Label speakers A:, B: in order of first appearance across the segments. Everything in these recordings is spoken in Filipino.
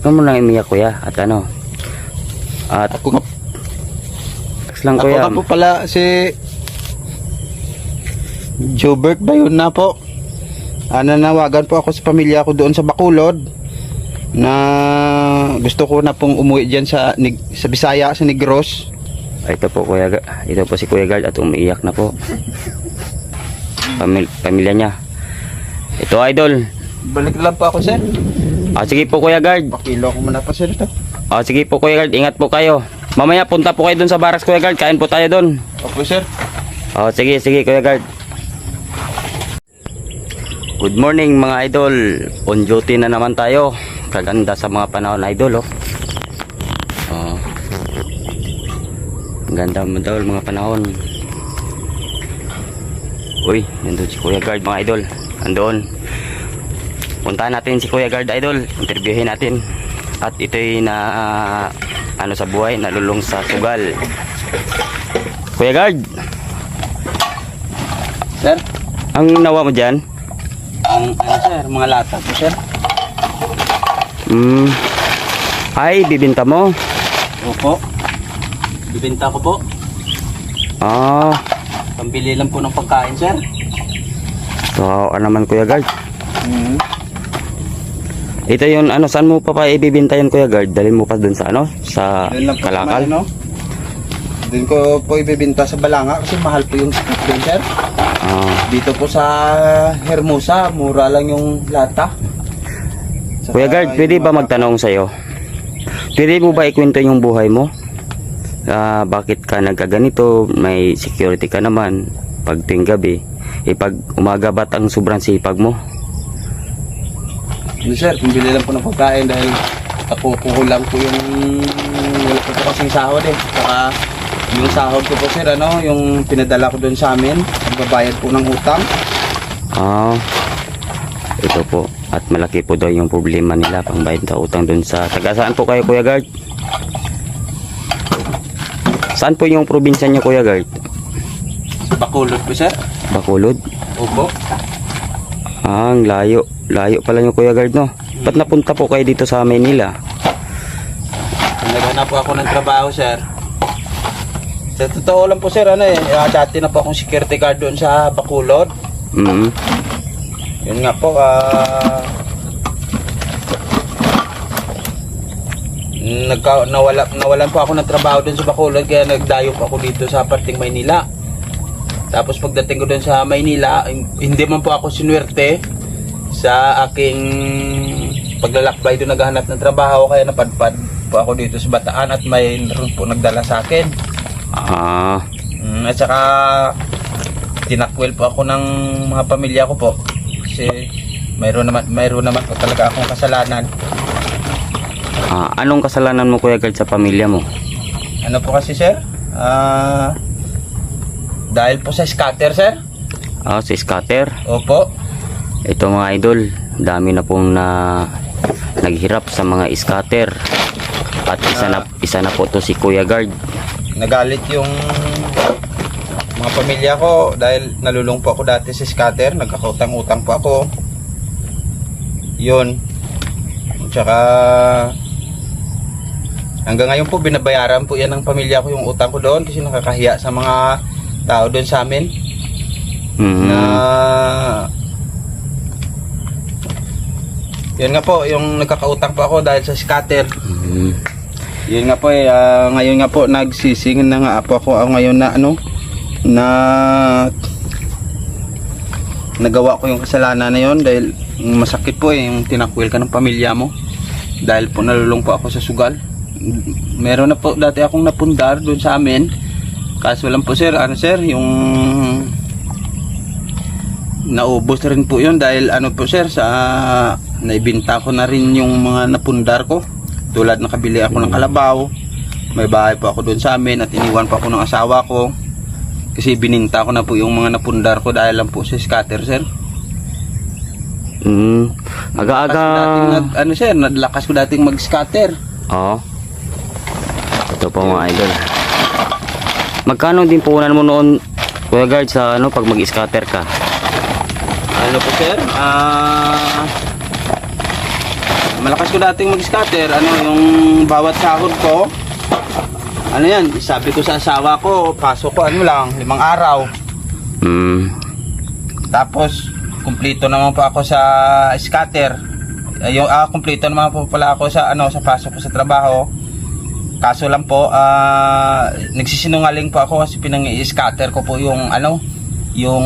A: Huwag mo nang umiyak kuya. At ano. At
B: Ako,
A: relax lang
B: ako
A: kuya.
B: nga po pala si Jobert Bayon na po. Nanawagan po ako sa pamilya ko doon sa Bacolod na gusto ko na pong umuwi dyan sa Bisaya, sa Negros.
A: Ito po kuya. Ito po si Kuya Guard at umiiyak na po. Pamilya niya. Ito idol.
B: Balik lang po ako, sir.
A: Sige po Kuya Guard.
B: Pakilo ko muna pa, sir, ito.
A: Sige po Kuya Guard. Ingat po kayo. Mamaya punta po kayo dun sa barracks Kuya Guard. Kain po tayo dun.
B: Opo, sir.
A: Sige Kuya Guard. Good morning mga idol. On duty na naman tayo. Kaganda sa mga panahon idol Ganda mo daw mga panahon. Uy, nandun si Kuya Guard mga idol. Andoon. Puntahan natin si Kuya Guard idol. Interviewin natin. At ito'y na sa buhay, nalulong sa sugal. Kuya Guard,
B: Sir?
A: ang nawa mo dyan?
B: Sir, mga lata po, sir.
A: Ay, bibinta mo?
B: Opo. Bibenta ko po. Pambili lang po ng pagkain, sir.
A: So, naman Kuya Guard. Ito yun, saan mo pa ibibinta yun Kuya Guard? Dalhin mo pa dun sa sa Kalakal?
B: Doon ko po ibibenta sa Balanga kasi mahal po yung doon, sir. Dito po sa Hermosa, mura lang yung lata.
A: Kuya Guard, pwede ba magtanong sa'yo? Pwede mo ba ikwento yung buhay mo? Bakit ka nagkaganito? May security ka naman pag tuwing gabi. Pag umaga ba't ang sobrang sipag mo?
B: Sir, kumbili lang po ng pagkain dahil ako kukulang po yung wala po kasing sahod Saka yung sahod ko po, sir, yung pinadala ko doon sa amin, magbabayad po ng utang.
A: Ito po. At malaki po daw yung problema nila pangbayad ng utang doon sa taga-saan po kayo Kuya Guard? Saan po yung probinsya niyo Kuya Guard?
B: Bacolod po, sir.
A: Bacolod?
B: Opo.
A: Ang layo. Layo pala yung Kuya Guard, no? Ba't napunta po kayo dito sa Maynila?
B: Naghanap po ako ng trabaho, sir. Sa totoo lang po, sir, dati na po akong security guard doon sa Bacolod. Yun nga po, nawalan po ako ng trabaho doon sa Bacolod, kaya nagdayo po ako dito sa parting Maynila. Tapos pagdating ko doon sa Maynila, hindi man po ako sinuwerte sa aking paglalakbay doon, naghahanap ng trabaho, kaya napadpad po ako dito sa Bataan at mayroon po nagdala sa akin. At saka tinakwil po ako ng mga pamilya ko po kasi mayroon naman po talaga akong kasalanan.
A: Anong kasalanan mo Kuya Guard sa pamilya mo?
B: Ano po kasi, sir? Dahil po sa scatter, sir.
A: Sa scatter?
B: Opo.
A: Ito mga idol, dami na pong naghirap sa mga scatter. At isa na po to si Kuya Guard.
B: Nagalit yung mga pamilya ko dahil nalulung po ako dati sa scatter, nagkakautang-utang po ako. Yun. Tsaka hanggang ngayon po binabayaran po yan ng pamilya ko yung utang ko doon kasi nakakahiya sa mga tao doon sa amin. Na yun nga po, yung nagkakautang po ako dahil sa scatter. Yun nga po ngayon nga po nagsisingin na nga po ako ngayon na nagawa ko yung kasalanan na yun dahil masakit po yung tinakwil ka ng pamilya mo dahil po nalulung po ako sa sugal. Meron na po dati akong napundar doon sa amin, kaso lang po, sir, sir, yung naubos rin po yun dahil po, sir, sa naibinta ko na rin yung mga napundar ko. Tulad nakabili ako ng kalabaw, may bahay po ako doon sa amin at iniwan pa ako ng asawa ko kasi bininta ko na po yung mga napundar ko dahil lang po sa scatter, sir.
A: Aga-aga
B: sir, nadlakas ko dating mag-scatter.
A: Ito po mga idol. Magkano din puhunan mo noon Kuya Guard sa pag mag-scatter ka?
B: Ano po, sir? malakas ko dating mag-scatter. Ano, yung bawat sahod ko, ano yan, sabi ko sa asawa ko, pasok ko ano lang, 5 araw. Tapos, kumplito naman po ako sa scatter. Kumplito naman po pala ako sa ano, sa pasok ko sa trabaho. Kaso lang po, nagsisinungaling po ako kasi pinang-i-scatter ko po yung ano, yung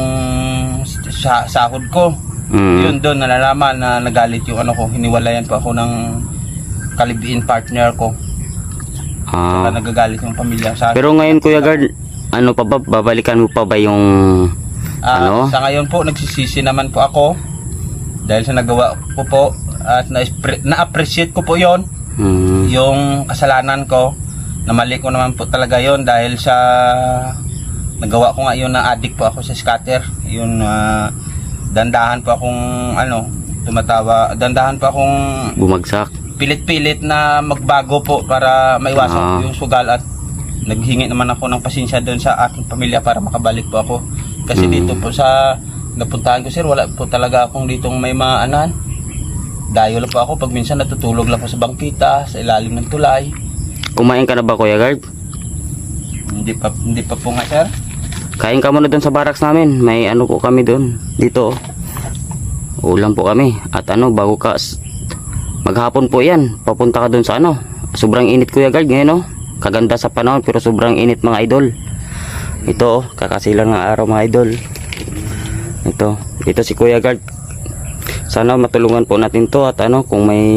B: sahod ko. Yun doon nalalaman na nagalit yung ano ko, hiniwalayan po ako ng kalibin partner ko. Saka nagagalit yung pamilya sa akin.
A: Pero ngayon Kuya Guard, ano pa ba, babalikan mo pa ba yung ano?
B: Sa ngayon po nagsisisi naman po ako dahil sa nagawa ko po at na-appreciate ko po yon. Yung kasalanan ko, na mali ko naman po talaga yon dahil sa nagawa ko nga yun, na addict po ako sa scatter. Yun, dandahan po akong ano, dandahan po akong
A: bumagsak.
B: Pilit-pilit na magbago po para maiwasan po yung sugal, at naghingi naman ako ng pasensya doon sa aking pamilya para makabalik po ako. Kasi dito po sa napuntahan ko, sir, wala po talaga akong ditong may maanan. Dayo lang po ako, pag minsan natutulog lang po sa bangkita, sa ilalim ng tulay.
A: Kumain ka na ba Kuya Guard?
B: Hindi pa po nga, sir.
A: Kain ka muna doon sa barracks namin. May ano po kami doon. Dito. Ulam po kami. At ano, bago ka maghapon po yan, papunta ka doon sa ano. Sobrang init Kuya Guard ngayon, oh. Kaganda sa panahon pero sobrang init mga idol. Ito, kakasilang ng araw mga idol. Ito si Kuya Guard. Sana matulungan po natin to, at ano, kung may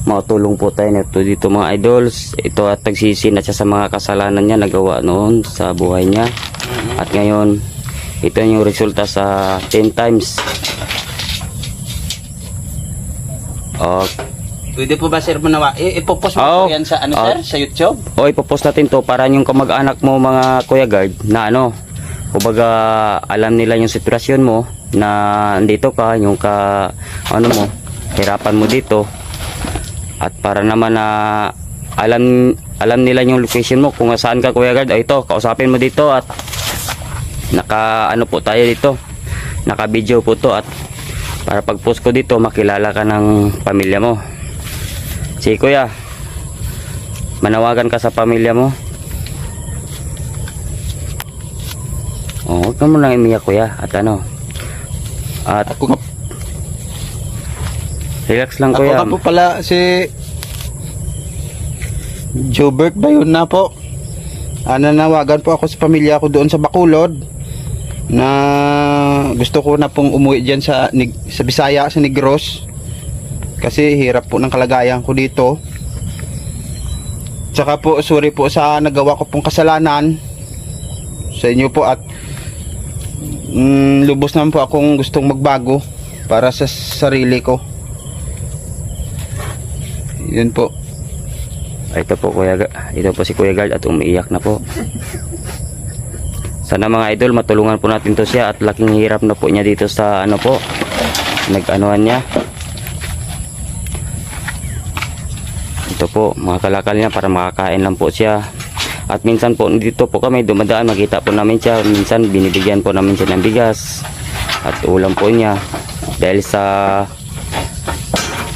A: makatulong po tayo nito dito mga idols. Ito at nagsisi na siya sa mga kasalanan niya nagawa noon sa buhay niya. At ngayon, ito yung resulta sa 10 times.
B: Pwede po ba, sir, manawa? Ipopost mo po yan sa ano, sir? Sa YouTube?
A: O, ipopost natin to para yung kamag-anak mo mga Kuya Guard na ano, kumbaga alam nila yung sitwasyon mo na andito ka, yung ano mo, hirapan mo dito. At para naman na alam nila yung location mo kung saan ka Kuya Guard. Ito, kausapin mo dito at ano po tayo dito. Naka video po to, at para pag post ko dito makilala ka ng pamilya mo. Si Kuya, manawagan ka sa pamilya mo. Huwag ka mo lang imiyak Kuya. At ano, at relax lang Kuya.
B: Ako po pala si Jobert ba yun na po? Nanawagan po ako sa pamilya ko doon sa Bacolod na gusto ko na pong umuwi dyan sa Bisaya, sa Negros, kasi hirap po ng kalagayan ko dito. Tsaka po sorry po sa nagawa ko pong kasalanan sa inyo po, at lubos naman po akong gustong magbago para sa sarili ko. Yun po.
A: Ito po si Kuya Guard at umiiyak na po. Sana mga idol matulungan po natin to siya, at laking hirap na po niya dito sa ano po, nag-anuhan niya. Ito po mga kalakal niya para makakain lang po siya. At minsan po dito po kami dumadaan, makita po namin siya, minsan binibigyan po namin siya ng bigas at ulam po niya, dahil sa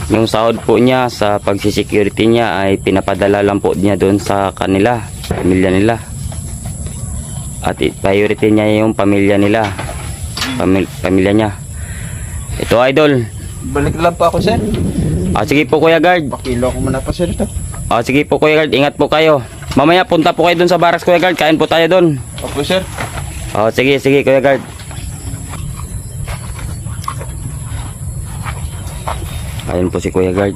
A: yung sahod po niya sa pagsisecurity niya ay pinapadala lang po niya doon sa kanila, pamilya nila. At priority niya yung pamilya nila, pamilya niya. Ito idol,
B: Balik lang po ako, sir.
A: sige po Kuya Guard.
B: Pakilo ko muna pa, sir, ito.
A: Sige po Kuya Guard, ingat po kayo. Mamaya punta po kayo doon sa barracks Kuya Guard, kain po tayo doon.
B: Opo, sir.
A: Sige Kuya Guard. Ayun po si Kuya Guard.